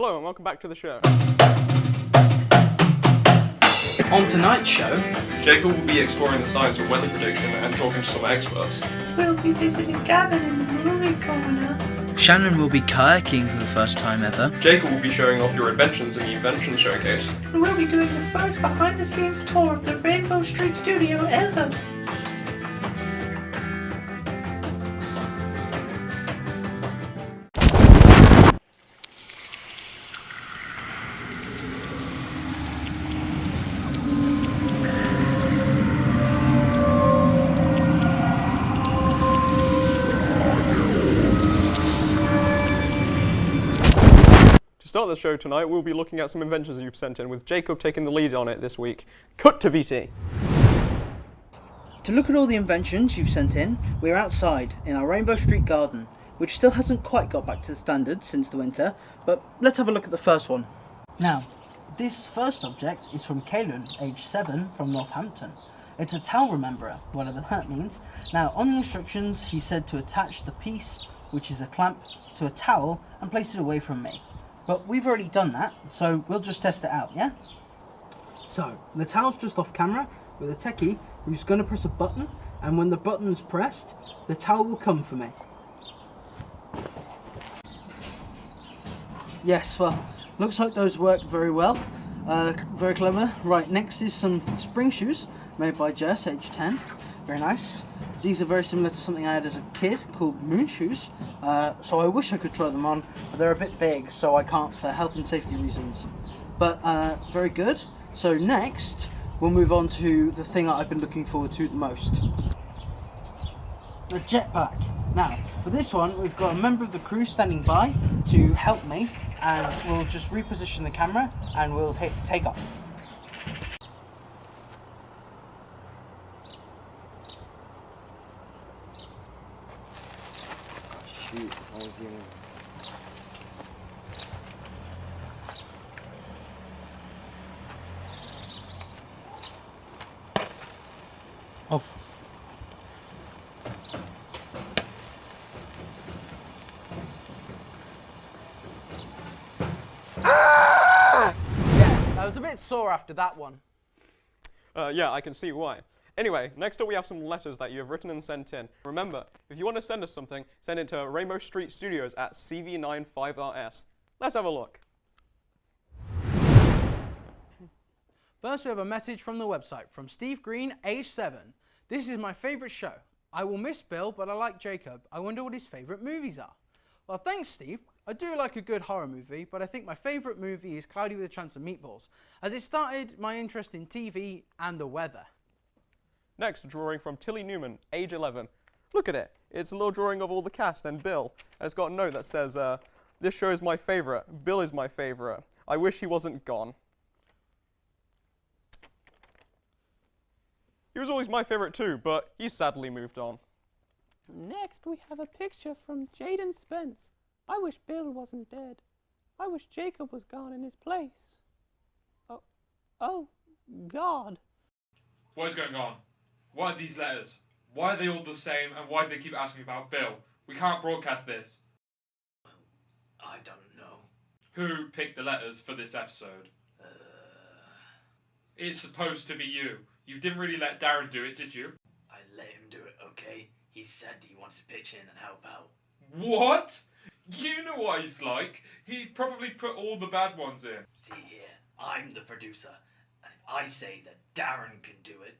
Hello and welcome back to the show. On tonight's show, Jacob will be exploring the science of weather prediction and talking to some experts. We'll be visiting Gavin in the movie corner. Shannon will be kayaking for the first time ever. Jacob will be showing off your inventions in the Invention Showcase. And we'll be doing the first behind-the-scenes tour of the Rainbow Street studio ever. To start the show tonight, we'll be looking at some inventions you've sent in, with Jacob taking the lead on it this week. Cut to VT. To look at all the inventions you've sent in, we're outside in our Rainbow Street garden, which still hasn't quite got back to the standard since the winter, but let's have a look at the first one. Now, this first object is from Kaelin, age 7, from Northampton. It's a towel rememberer, whatever that means. Now, on the instructions, he said to attach the piece, which is a clamp, to a towel and place it away from me. But we've already done that, so we'll just test it out, yeah? So, the towel's just off camera with a techie who's going to press a button, and when the button's pressed, the towel will come for me. Yes, well, looks like those work very well. Very clever. Right, next is some spring shoes made by Jess, age 10. Very nice. These are very similar to something I had as a kid called moon shoes, so I wish I could try them on, but they're a bit big, so I can't for health and safety reasons. But very good. So next, we'll move on to the thing that I've been looking forward to the most. A jetpack. Now, for this one, we've got a member of the crew standing by to help me, and we'll just reposition the camera, and we'll hit take off. Shoot, I was doing off. Ah! Yeah, I was a bit sore after that one. Yeah, I can see why. Anyway, next up we have some letters that you have written and sent in. Remember, if you want to send us something, send it to Rainbow Street Studios at CV95RS. Let's have a look. first we have a message from the website from Steve Green, age 7. This is my favourite show. I will miss Bill, but I like Jacob. I wonder what his favourite movies are. Well, thanks, Steve. I do like a good horror movie, but I think my favourite movie is Cloudy with a Chance of Meatballs, as it started my interest in TV and the weather. Next, a drawing from Tilly Newman, age 11. Look at it. It's a little drawing of all the cast and Bill. And it's got a note that says, this show is my favourite. Bill is my favourite. I wish he wasn't gone. He was always my favourite too, but he's sadly moved on. Next, we have a picture from Jaden Spence. I wish Bill wasn't dead. I wish Jacob was gone in his place. Oh, God. What is going on? What are these letters? Why are they all the same, and why do they keep asking about Bill? We can't broadcast this. I don't know. Who picked the letters for this episode? It's supposed to be you. You didn't really let Darren do it, did you? I let him do it, okay? He said he wanted to pitch in and help out. What? You know what he's like. He probably put all the bad ones in. See here, I'm the producer, and if I say that Darren can do it,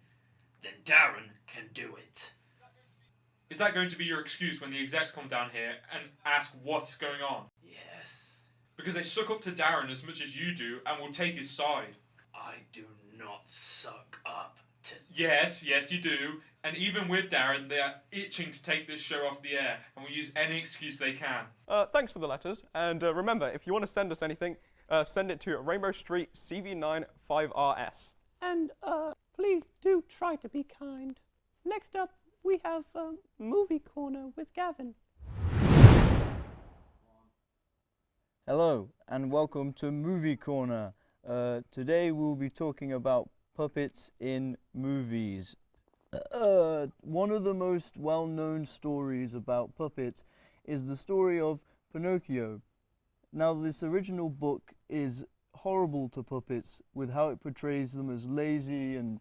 then Darren can do it. Is that going to be your excuse when the execs come down here and ask what's going on? Yes. Because they suck up to Darren as much as you do and will take his side. I do not suck up to... Yes, you do. And even with Darren, they are itching to take this show off the air and will use any excuse they can. Thanks for the letters. And remember, if you want to send us anything, send it to Rainbow Street CV95RS. And, please do try to be kind. Next up, we have Movie Corner with Gavin. Hello, and welcome to Movie Corner. Today we'll be talking about puppets in movies. One of the most well-known stories about puppets is the story of Pinocchio. Now, this original book is horrible to puppets with how it portrays them as lazy and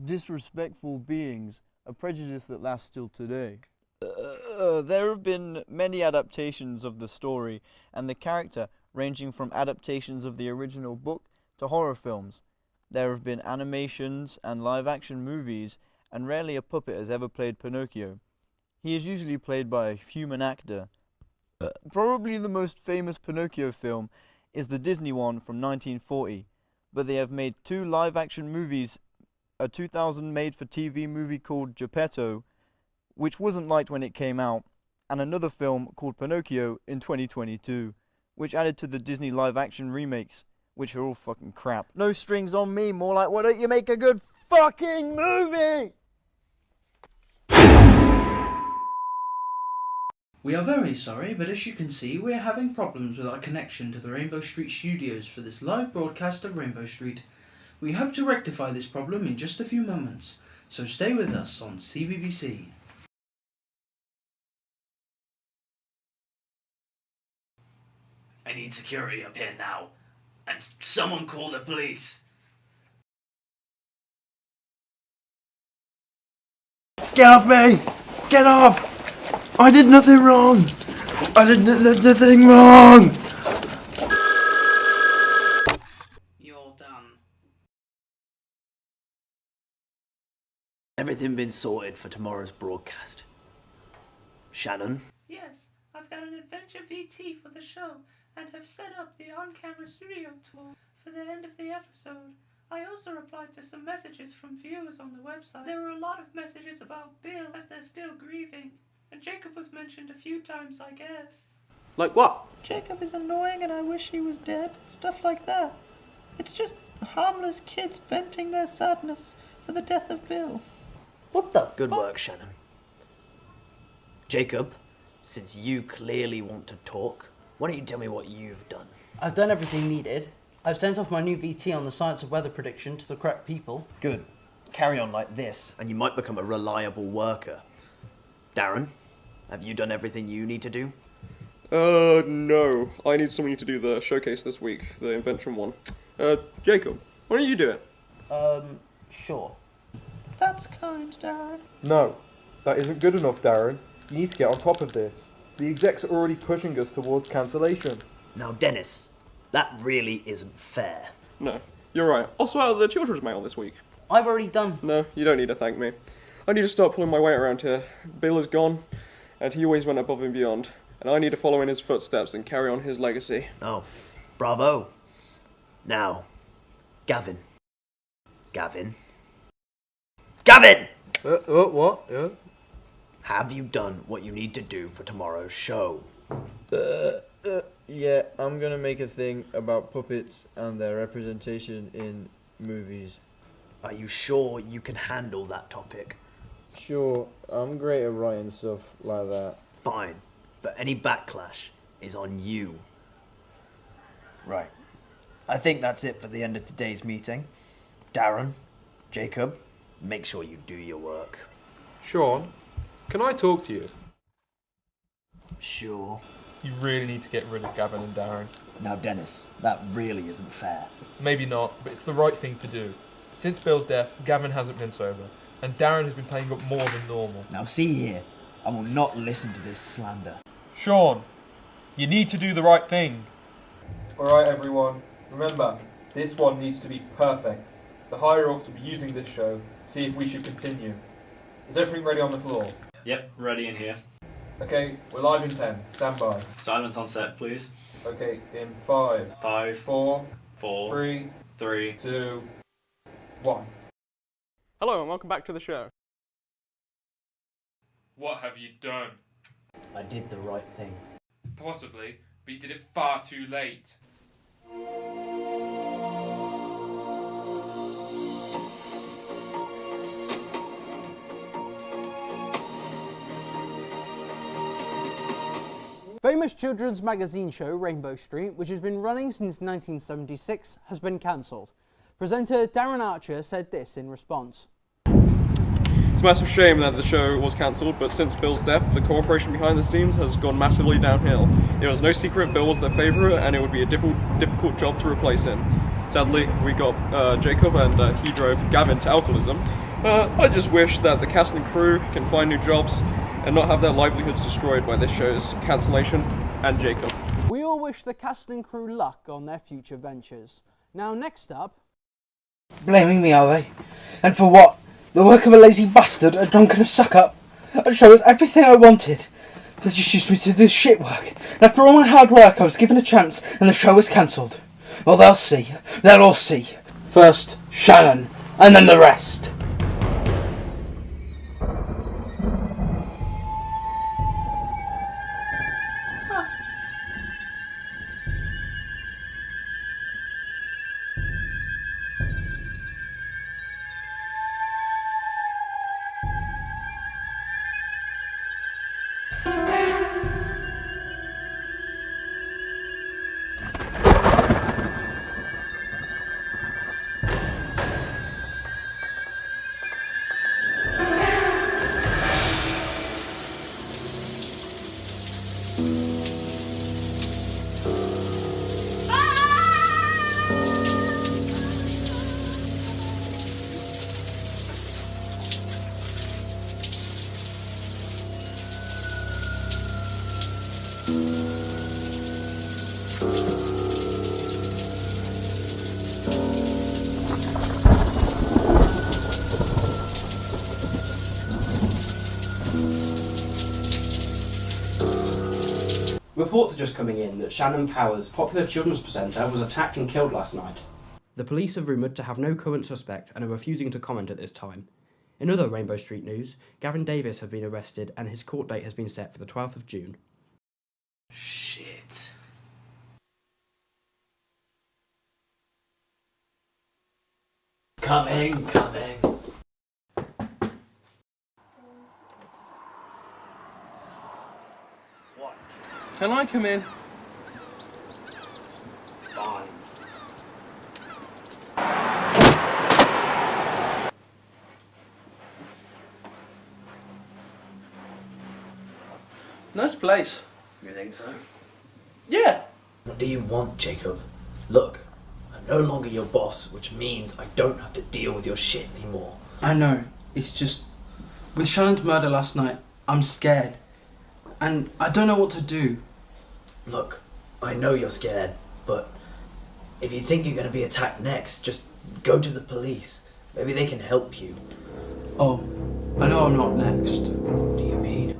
disrespectful beings, a prejudice that lasts till today. There have been many adaptations of the story and the character, ranging from adaptations of the original book to horror films. There have been animations and live-action movies, and rarely a puppet has ever played Pinocchio. He is usually played by a human actor. Probably the most famous Pinocchio film is the Disney one from 1940, but they have made 2 live-action movies, a 2000 made-for-TV movie called Geppetto, which wasn't liked when it came out, and another film called Pinocchio in 2022, which added to the Disney live-action remakes, which are all fucking crap. No strings on me, more like, why don't you make a good fucking movie? We are very sorry, but as you can see, we are having problems with our connection to the Rainbow Street studios for this live broadcast of Rainbow Street. We hope to rectify this problem in just a few moments, so stay with us on CBBC. I need security up here now. And someone call the police. Get off me! Get off! I did nothing wrong! I did nothing wrong! You're done. Everything been sorted for tomorrow's broadcast? Shannon? Yes, I've got an adventure VT for the show and have set up the on-camera studio tour for the end of the episode. I also replied to some messages from viewers on the website. There were a lot of messages about Bill as they're still grieving, and Jacob was mentioned a few times, I guess. Like what? Jacob is annoying and I wish he was dead. Stuff like that. It's just harmless kids venting their sadness for the death of Bill. What the Good work, Shannon. Jacob, since you clearly want to talk, why don't you tell me what you've done? I've done everything needed. I've sent off my new VT on the science of weather prediction to the correct people. Good. Carry on like this, and you might become a reliable worker. Darren, have you done everything you need to do? No. I need somebody to do the showcase this week, the invention one. Jacob, why don't you do it? Sure. That's kind, Darren. No, that isn't good enough, Darren. You need to get on top of this. The execs are already pushing us towards cancellation. Now, Dennis, that really isn't fair. No, you're right. I'll sort out the children's mail this week. I've already done. No, you don't need to thank me. I need to start pulling my weight around here. Bill is gone, and he always went above and beyond. And I need to follow in his footsteps and carry on his legacy. Oh, bravo. Now, Gavin. Gavin? What? Yeah? Have you done what you need to do for tomorrow's show? Yeah, I'm gonna make a thing about puppets and their representation in movies. Are you sure you can handle that topic? Sure, I'm great at writing stuff like that. Fine, but any backlash is on you. Right. I think that's it for the end of today's meeting. Darren, Jacob, Make sure you do your work. Sean, can I talk to you? Sure. You really need to get rid of Gavin and Darren. Now, Dennis, that really isn't fair. Maybe not, but it's the right thing to do. Since Bill's death, Gavin hasn't been sober, and Darren has been playing up more than normal. Now, see here, I will not listen to this slander. Sean, you need to do the right thing. Alright everyone, remember, this one needs to be perfect. The higher-ups will be using this show, see if we should continue. Is everything ready on the floor? Yep, ready in here. Okay, we're live in 10, stand by. Silence on set, please. Okay, in 5, 5, 4, 4, 3, 3, 2, 1. Hello and welcome back to the show. What have you done? I did the right thing. Possibly, but you did it far too late. Famous children's magazine show Rainbow Street, which has been running since 1976, has been cancelled. Presenter Darren Archer said this in response. It's a massive shame that the show was cancelled, but since Bill's death, the cooperation behind the scenes has gone massively downhill. It was no secret Bill was their favourite, and it would be a difficult job to replace him. Sadly, we got Jacob, and he drove Gavin to alcoholism. I just wish that the cast and crew can find new jobs and not have their livelihoods destroyed by this show's cancellation and Jacob. We all wish the cast and crew luck on their future ventures. Now, next up... Blaming me, are they? And for what? The work of a lazy bastard, a drunk and a suck-up? That show was everything I wanted. They just used me to do this shit work. And after all my hard work, I was given a chance, and the show was cancelled. Well, they'll see. They'll all see. First, Shannon, and then the rest. Reports are just coming in that Shannon Powers, popular children's presenter, was attacked and killed last night. The police are rumoured to have no current suspect and are refusing to comment at this time. In other Rainbow Street news, Gavin Davis has been arrested and his court date has been set for the 12th of June. Shit. Coming. Can I come in? Fine. Nice place. You think so? Yeah. What do you want, Jacob? Look, I'm no longer your boss, which means I don't have to deal with your shit anymore. I know. It's just... with Shannon's murder last night, I'm scared. And I don't know what to do. Look, I know you're scared, but if you think you're going to be attacked next, just go to the police. Maybe they can help you. Oh, I know I'm not next. What do you mean?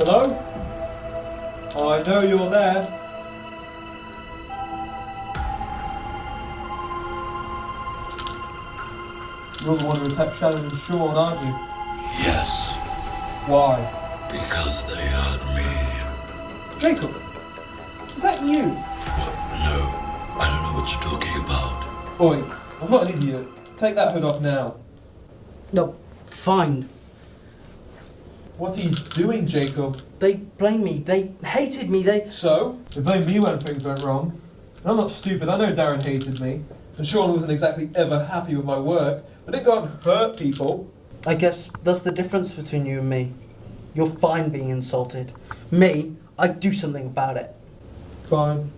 Hello? I know you're there. You're the one who attacked Shannon and Sean, aren't you? Yes, Why? because they hurt me. Jacob, is that you? No, I don't know what you're talking about. Oi, I'm not an idiot. Take that hood off now. No, fine. What are you doing, Jacob? They blame me. They hated me. So? They blame me when things went wrong. And I'm not stupid. I know Darren hated me. And Sean wasn't exactly ever happy with my work. But it can't hurt people. I guess that's the difference between you and me. You're fine being insulted. Me, I'd do something about it. Fine.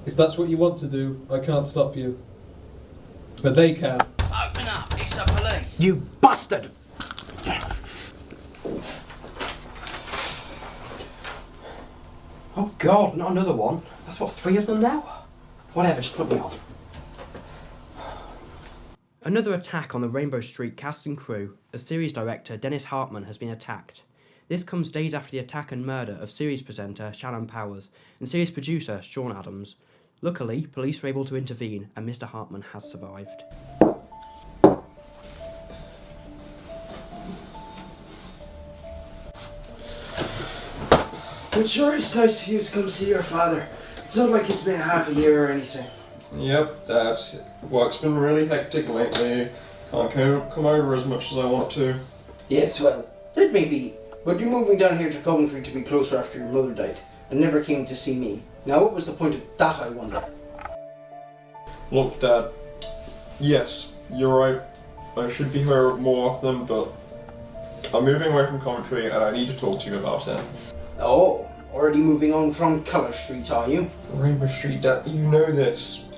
If that's what you want to do, I can't stop you. But they can. Open up, it's the police. You bastard! Oh God, not another one. That's what, 3 of them now? Whatever, just put me on. Another attack on the Rainbow Street cast and crew, as series director Dennis Hartman has been attacked. This comes days after the attack and murder of series presenter Shannon Powers and series producer Sean Adams. Luckily, police were able to intervene and Mr. Hartman has survived. I'm sure it's nice of you to come see your father. It's not like it's been half a year or anything. Yep, Dad. Work's been really hectic lately. Can't come over as much as I want to. Yes, well, let me be. But you moved me down here to Coventry to be closer after your mother died, and never came to see me. Now, what was the point of that, I wonder? Look, Dad. Yes, you're right. I should be here more often, but I'm moving away from Coventry and I need to talk to you about it. Oh, already moving on from Colour Street, are you? Rainbow Street, Dad, you know this.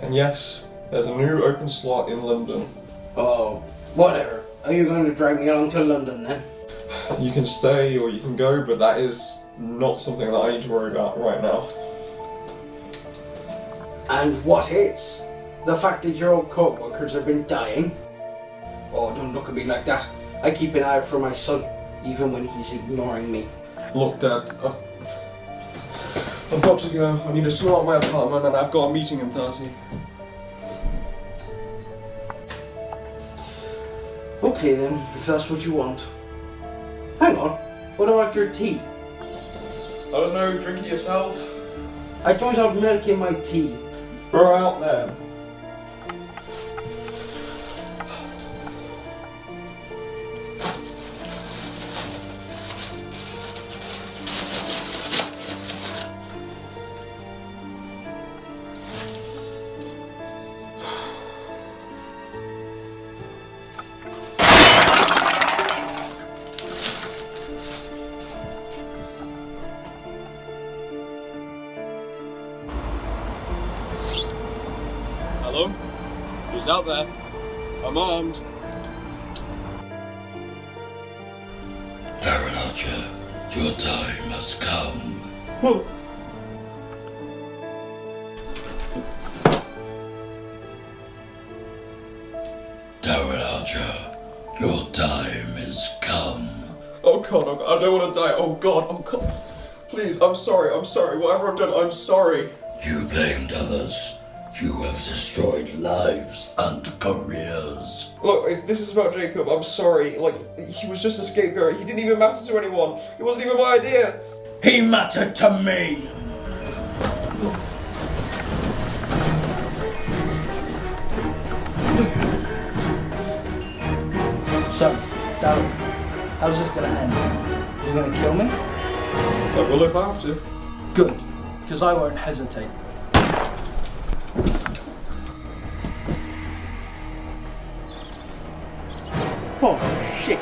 And yes, there's a new open slot in London. Oh, whatever. Are you going to drag me along to London then? You can stay or you can go, but that is not something that I need to worry about right now. And what is? The fact that your old co-workers have been dying? Oh, don't look at me like that. I keep an eye out for my son, even when he's ignoring me. Look, Dad, I've got to go. I need to sort out my apartment and I've got a meeting in 30. Okay then, if that's what you want. Hang on, what about your tea? I don't know, drink it yourself. I don't have milk in my tea. Throw out then. Hello? Who's out there? I'm armed. Darren Archer, your time has come. Whoa. Darren Archer, your time has come. Oh God, I don't want to die. Oh God. Please, I'm sorry. Whatever I've done, I'm sorry. You blamed others. You have destroyed lives and careers. Look, if this is about Jacob, I'm sorry. Like, he was just a scapegoat. He didn't even matter to anyone. It wasn't even my idea. He mattered to me! So, Darren, how's this gonna end? You gonna kill me? I will if I have to. Good, because I won't hesitate. Oh, shit.